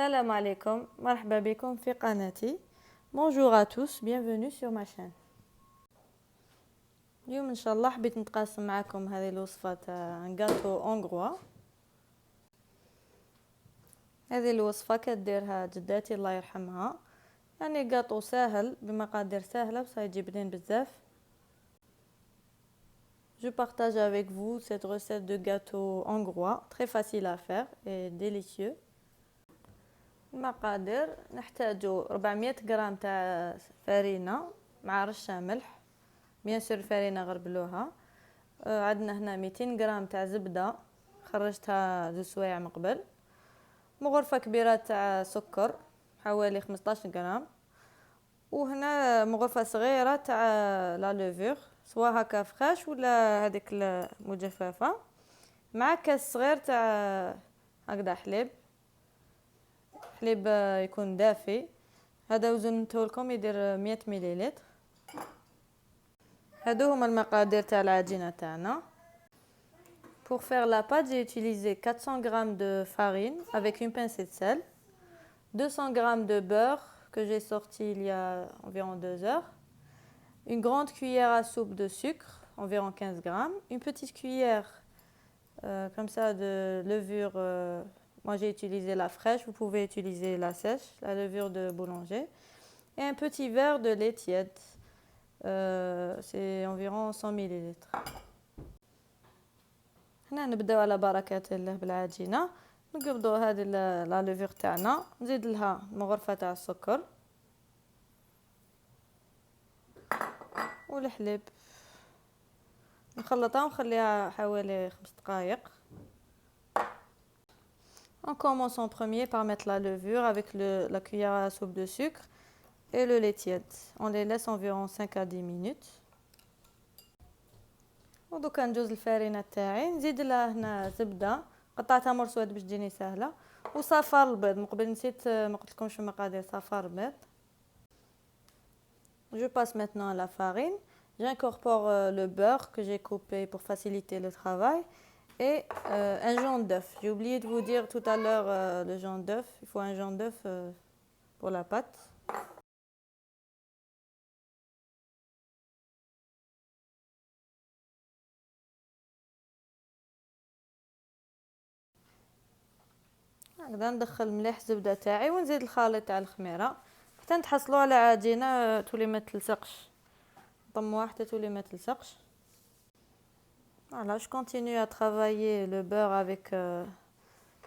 Salam alaikum, marhaba bikum fi qanati. Bonjour à tous, bienvenue sur ma chaîne. اليوم ان شاء الله حبيت نتقاسم معكم هذه الوصفه تاع غاتو اونغروا. هذه الوصفه كديرها جداتي الله يرحمها، يعني غاتو ساهل بمقادير سهله وصاي يجي بنين بزاف. Je partage avec vous cette recette de gâteau hongrois très facile à faire et délicieux. المقادير نحتاجو 400 غرام تاع فرينه مع رشه ملح، بيان سور الفرينه غربلوها. عندنا هنا 200 غرام تاع زبده خرجتها 2 سوايع من قبل، مغرفه كبيره تاع سكر حوالي 15 غرام، وهنا مغرفه صغيره تاع لا لوفور سواء هكا فريش ولا هذيك المجففه، مع كاس صغير تاع هكذا حليب يكون دافي. هذا وزنته لكم يدير 100 مليلتر. هادو هما المقادير تاع العجينه تاعنا. Pour faire la pâte, j'ai utilisé 400 g de farine avec une pincée de sel, 200 g de beurre que j'ai sorti il y a environ 2 heures, une grande cuillère à soupe de sucre, environ 15 g, une petite cuillère comme ça de levure. Moi j'ai utilisé la fraîche, vous pouvez utiliser la sèche, la levure de boulanger, et un petit verre de lait tiède. C'est environ 100 ml. هنا نبداو على بركة الله بالعجينة. نقبضوا هذه لا لوفور تاعنا، نزيد لها مغرفة تاع السكر والحليب، نخلطها ونخليها حوالي 5 دقائق. On commence en premier par mettre la levure avec la cuillère à soupe de sucre et le lait tiède. On les laisse environ 5 à 10 minutes. ودوكا ندوز الفرينه تاعي، نزيد لها هنا زبده قطعتها مرسوات باش تجيني سهله، وصفار البيض. من قبل نسيت ما قلتلكمش المقادير. صفار البيض. Je passe maintenant à la farine. J'incorpore le beurre que j'ai coupé pour faciliter le travail et un jaune d'œuf. J'ai oublié de vous dire tout à l'heure le jaune d'œuf. Il faut un jaune d'œuf pour la pâte. هكذا ندخل مليح الزبده تاعي ونزيد الخليط تاع الخميره حتى نتحصلوا على عجينه تولي ما تلصقش، ضموها حتى تولي ما تلصقش. Voilà, je continue à travailler le beurre avec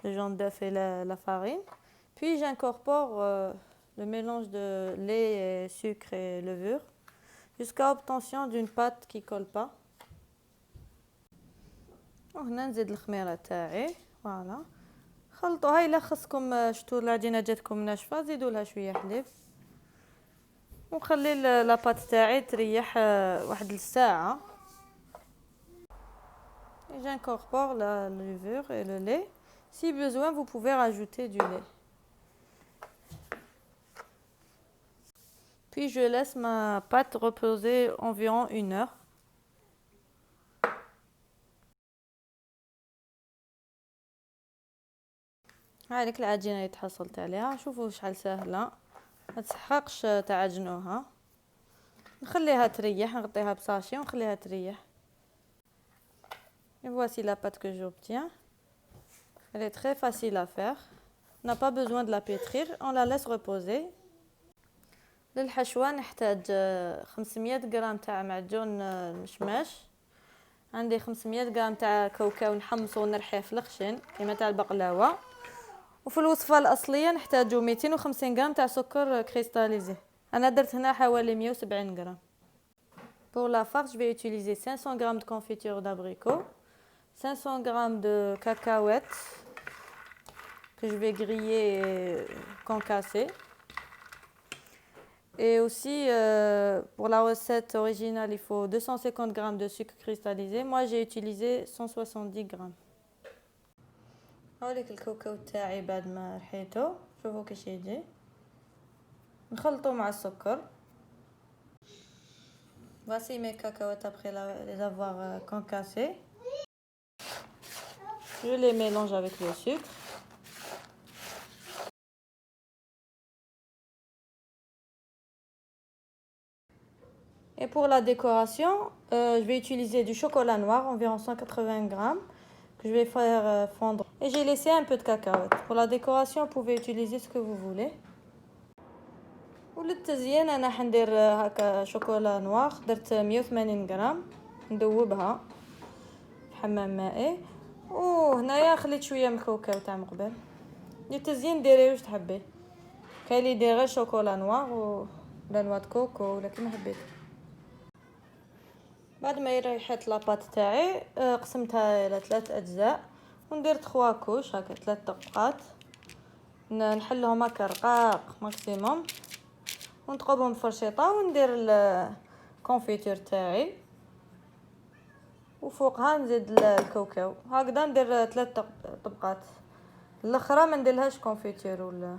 le jaune d'œuf et la farine. Puis j'incorpore le mélange de lait, et sucre et levure jusqu'à obtention d'une pâte qui colle pas. وهنا نزيد الخميره تاعي. فوالا خلطوها. الا خصكم شتو العجينه جاتكم ناشفه زيدوا لها شويه حليب، ونخلي لاباط تاعي تريح واحد الساعه. J'incorpore la levure et le lait. Si besoin, vous pouvez rajouter du lait. Puis je laisse ma pâte reposer environ 1 heure. هذيك العجينه اللي تحصلت عليها، شوفوا شحال سهله، ما تسحقش تعجنوها. نخليها تريح، نغطيها بساشي ونخليها تريح. Et voici la pâte que j'obtiens. Elle est très facile à faire. On n'a pas besoin de la pétrir, on la laisse reposer. للحشوة نحتاج 500 غرام تاع معجون مشماش، عندي 500 غرام تاع كاوكاو نحمصو ونرحيه في الخشن كيما تاع البقلاوه، وفي الوصفه الاصليه نحتاجو 250 غرام تاع سكر كريستاليزي. انا درت هنا حوالي 170 غرام. Pour la farce, je vais utiliser 500 g de confiture d'abricot, 500 g de cacahuètes que je vais griller et concasser. Et aussi, pour la recette originale, il faut 250 g de sucre cristallisé. Moi, j'ai utilisé 170 g. هاوليك الكاوكاو تاعي بعد ما رحيته، شوفوا كيش يجي. نخلطه مع السكر. Voici mes cacahuètes après les avoir concassées. Je les mélange avec le sucre. Et pour la décoration, je vais utiliser du chocolat noir, environ 180 grammes, que je vais faire fondre. Et j'ai laissé un peu de cacahuète. Pour la décoration, vous pouvez utiliser ce que vous voulez. وللتزيين انا حندير هكا شوكولا نوار، درت 180 غرام ندوبها في حمام مائي. وهنايا خليت شويه من الكاكاو تاع مقبل. للتزيين ديري واش تحبي، كاين اللي يدير غير شوكولا نوار ولا نوا د كوكو ولا كيما حبيت. بعد ما ريحت لاباط تاعي قسمتها الى 3 اجزاء وندير 3 كوش هكا 3 طبقات، نحلهم هكا رقاق ماكسيموم ونتقبهم بفرشيطه وندير الكونفيتور تاعي وفوقها نزيد الكاوكاو هكذا. ندير 3 طبقات، الاخرى ما نديرلهاش كونفيتور ولا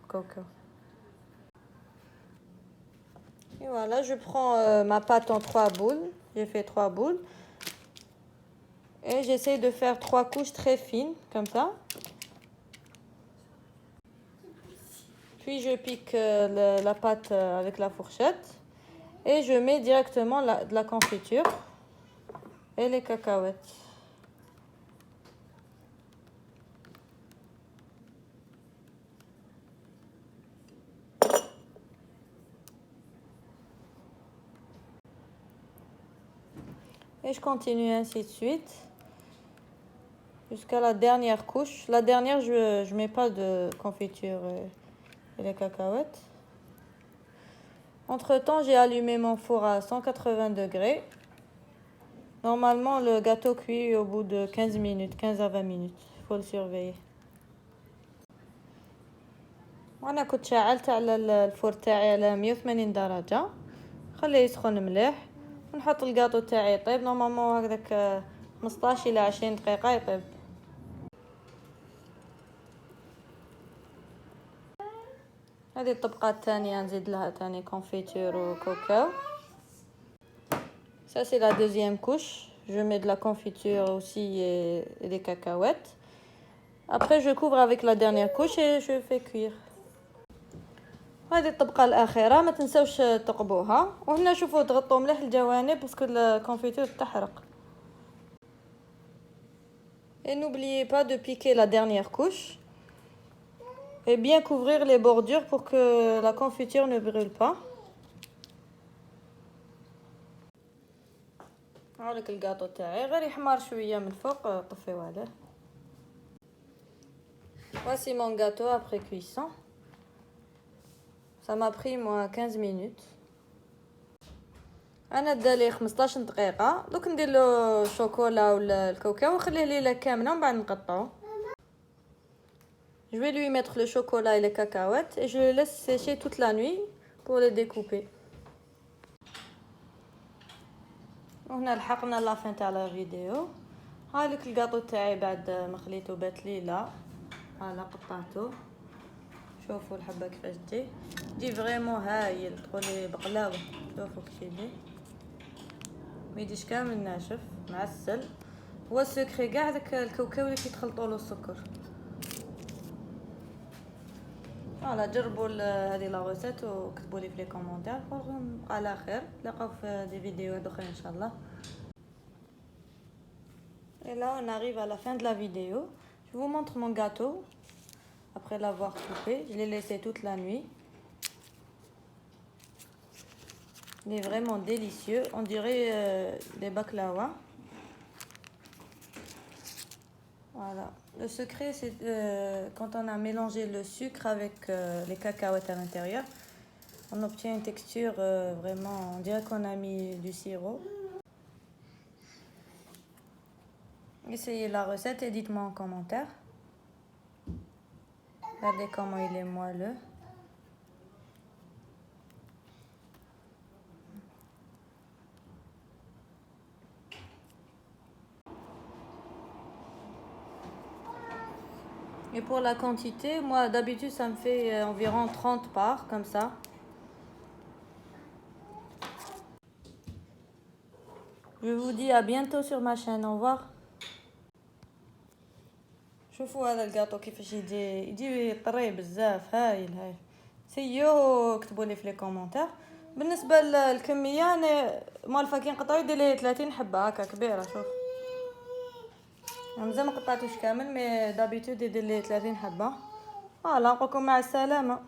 كاوكاو. Et voilà, je prends ma pâte en 3 boules. J'ai fait 3 boules. Et j'essaie de faire 3 couches très fines, comme ça. Puis je pique la pâte avec la fourchette. Et je mets directement de la confiture et les cacahuètes. Et je continue ainsi de suite jusqu'à la dernière couche. La dernière, je mets pas de confiture et les cacahuètes. Entre temps, j'ai allumé mon four à 180 degrés. Normalement, le gâteau cuit au bout de 15 minutes, 15 à 20 minutes. Il faut le surveiller. وانا كنت شعلت على الفور تاعي على 180 درجة، خليه يسخن مليح ونحط الكاطو تاعي يطيب. نورمالمون هكذاك 15 الى 20 دقيقة يطيب. هذه الطبقة الثانية نزيد لها ثاني كونفيتور وكاكاو. Ça c'est la deuxième couche. Je mets de la confiture aussi et des cacahuètes. Après je couvre avec la dernière couche et je fais cuire. هذه الطبقة الأخيرة ما تنسوش تقبوها. وهنا شوفوا تغطوا مليح الجوانب باسكو الكونفيتور تحرق. Et n'oubliez pas de piquer la dernière couche et bien couvrir les bordures pour que la confiture ne brûle pas. هاوليك الكاطو تاعي غير يحمر شويه من الفوق طفيو عليه. Voici mon gâteau après cuisson. Ça m'a pris moi 15 minutes. انا دالي 15 دقيقه. دوك ندير له الشوكولا ولا الكاوكاو ونخليه ليله كامله ومن بعد نقطعو. Je vais lui mettre le chocolat et les cacahuètes et je le laisse sécher toute la nuit pour les découper. وهنا لحقنا لافين تاع لا فيديو. هاوليك الكاطو تاعي بعد ما خليته بات ليله. هلا قطعته. شوفوا الحبه كيفاش تجي فريمون هايل، تقولي بقلاوه. شوفوا كيف يجي، ما يجيش كامل ناشف معسل. هو السكري كاع داك الكاوكاو اللي كيتخلطوا له السكر. فوالا جربوا هذه لا ريسيت وكتبوا لي في لي كومونتير. على خير، نلقاو في دي فيديوهات اخرى ان شاء الله. Et là on arrive à la fin de la vidéo. Je vous montre mon gâteau après l'avoir coupé. Je l'ai laissé toute la nuit. Il est vraiment délicieux, on dirait des baklawa. Voilà. Le secret, c'est quand on a mélangé le sucre avec les cacahuètes à l'intérieur, on obtient une texture vraiment, on dirait qu'on a mis du sirop. Essayez la recette et dites-moi en commentaire. Regardez comment il est moelleux. Et pour la quantité, moi d'habitude ça me fait environ 30 parts comme ça. Je vous dis à bientôt sur ma chaîne. Au revoir. شوفوا هذا الكاطو كيفاش يجي طري بزاف هايل. سيو اكتبوا لي في لي كومونتير. بالنسبه للكميه انا مال الفاكين قطعوا يدير لي 30 حبه هكا كبيره. شوف مازال ما قطعتوش كامل، مي دابيتود يدير لي 30 حبه. فوالا نقولكم مع السلامه.